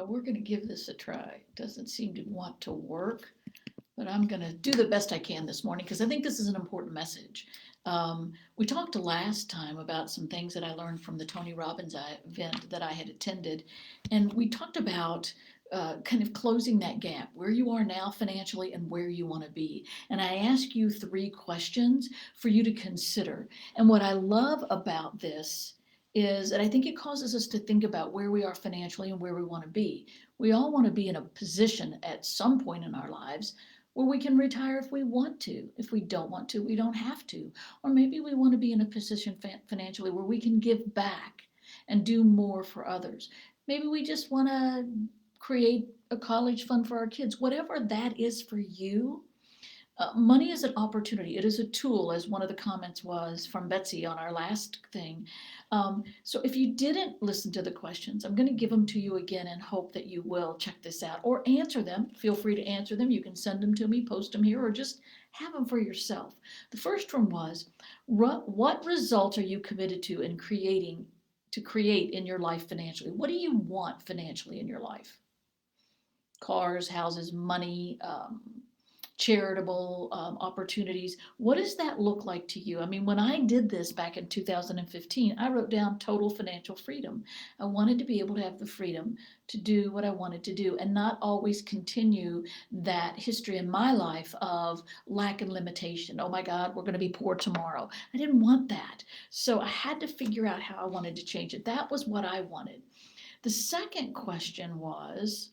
We're going to give this a try. It doesn't seem to want to work, but I'm going to do the best I can this morning because I think this is an important message. We talked last time about some things that I learned from the Tony Robbins event that I had attended, and we talked about kind of closing that gap, where you are now financially and where you want to be. And I ask you three questions for you to consider. And what I love about this is that I think it causes us to think about where we are financially and where we want to be. We all want to be in a position at some point in our lives where we can retire if we want to. If we don't want to, we don't have to. Or maybe we want to be in a position financially where we can give back and do more for others. Maybe we just want to create a college fund for our kids. Whatever that is for you, money is an opportunity. It is a tool, as one of the comments was from Betsy on our last thing. So if you didn't listen to the questions, I'm going to give them to you again and hope that you will check this out or answer them. Feel free to answer them. You can send them to me, post them here, or just have them for yourself. The first one was, what results are you committed to in create in your life financially? What do you want financially in your life? Cars, houses, money, charitable opportunities. What does that look like to you? I mean, when I did this back in 2015, I wrote down total financial freedom. I wanted to be able to have the freedom to do what I wanted to do and not always continue that history in my life of lack and limitation. Oh my God, we're going to be poor tomorrow. I didn't want that. So I had to figure out how I wanted to change it. That was what I wanted. The second question was,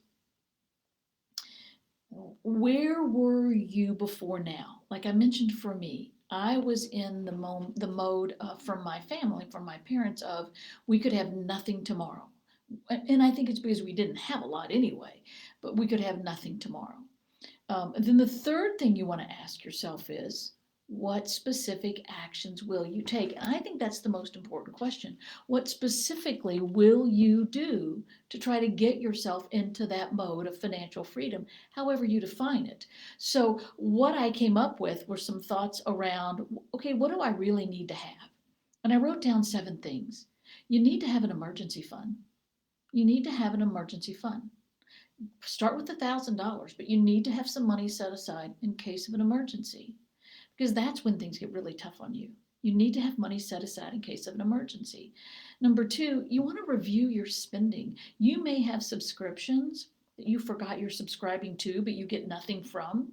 where were you before now? Like I mentioned, for me, I was in the mode from my family, from my parents, of we could have nothing tomorrow. And I think it's because we didn't have a lot anyway, but we could have nothing tomorrow. And then the third thing you want to ask yourself is, what specific actions will you take? And I think that's the most important question. What specifically will you do to try to get yourself into that mode of financial freedom, however you define it? So, what I came up with were some thoughts around, okay, what do I really need to have? And I wrote down 7 things. You need to have an emergency fund. You need to have an emergency fund. Start with $1,000, but you need to have some money set aside in case of an emergency, because that's when things get really tough on you. You need to have money set aside in case of an emergency. Number 2, you want to review your spending. You may have subscriptions that you forgot you're subscribing to, but you get nothing from.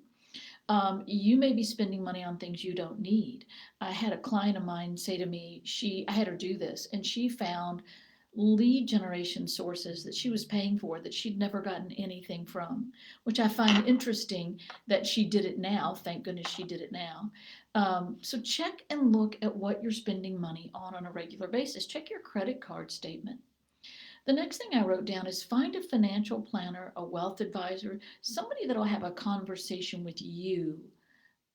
You may be spending money on things you don't need. I had a client of mine say to me, I had her do this, and she found lead generation sources that she was paying for that she'd never gotten anything from, which I find interesting that she did it now. Thank goodness she did it now. So check and look at what you're spending money on a regular basis. Check your credit card statement. The next thing I wrote down is, find a financial planner, a wealth advisor, somebody that'll have a conversation with you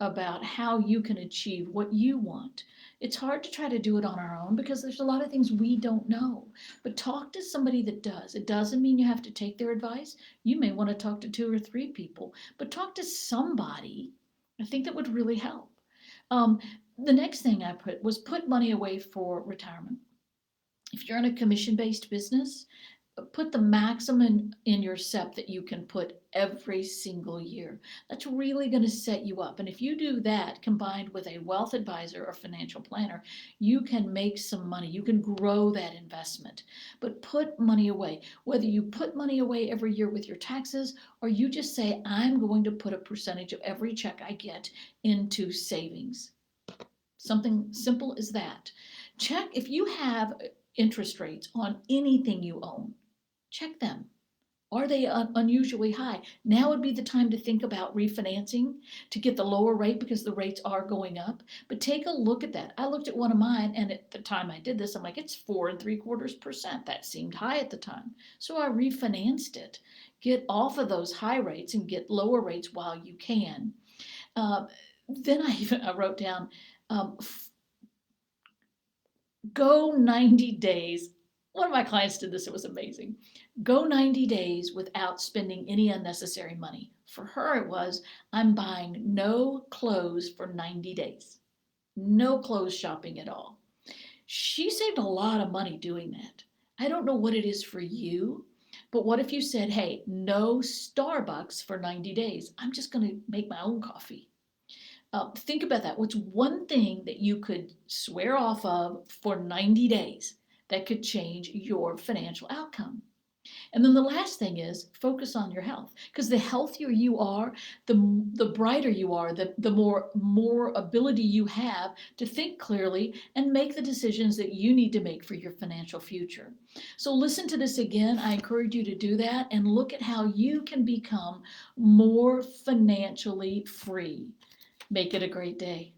about how you can achieve what you want. It's hard to try to do it on our own because there's a lot of things we don't know. But talk to somebody that does. It doesn't mean you have to take their advice. You may want to talk to 2 or 3 people, but talk to somebody. I think that would really help. The next thing I put was, put money away for retirement. If you're in a commission-based business, put the maximum in your SEP that you can put every single year. That's really going to set you up. And if you do that combined with a wealth advisor or financial planner, you can make some money. You can grow that investment. But put money away. Whether you put money away every year with your taxes, or you just say, I'm going to put a percentage of every check I get into savings. Something simple as that. Check if you have interest rates on anything you own. Check them. Are they unusually high? Now would be the time to think about refinancing to get the lower rate, because the rates are going up. But take a look at that. I looked at one of mine, and at the time I did this, I'm like, it's 4.75%. That seemed high at the time. So I refinanced it. Get off of those high rates and get lower rates while you can. Then I wrote down, go 90 days. One of my clients did this. It was amazing. Go 90 days without spending any unnecessary money. For her, it was, I'm buying no clothes for 90 days. No clothes shopping at all. She saved a lot of money doing that. I don't know what it is for you, But what if you said, hey, no Starbucks for 90 days? I'm just going to make my own coffee. Think about that. What's one thing that you could swear off of for 90 days that could change your financial outcome? And then the last thing is focus on your health, because the healthier you are, the brighter you are, the more ability you have to think clearly and make the decisions that you need to make for your financial future. So listen to this again. I encourage you to do that and look at how you can become more financially free. Make it a great day.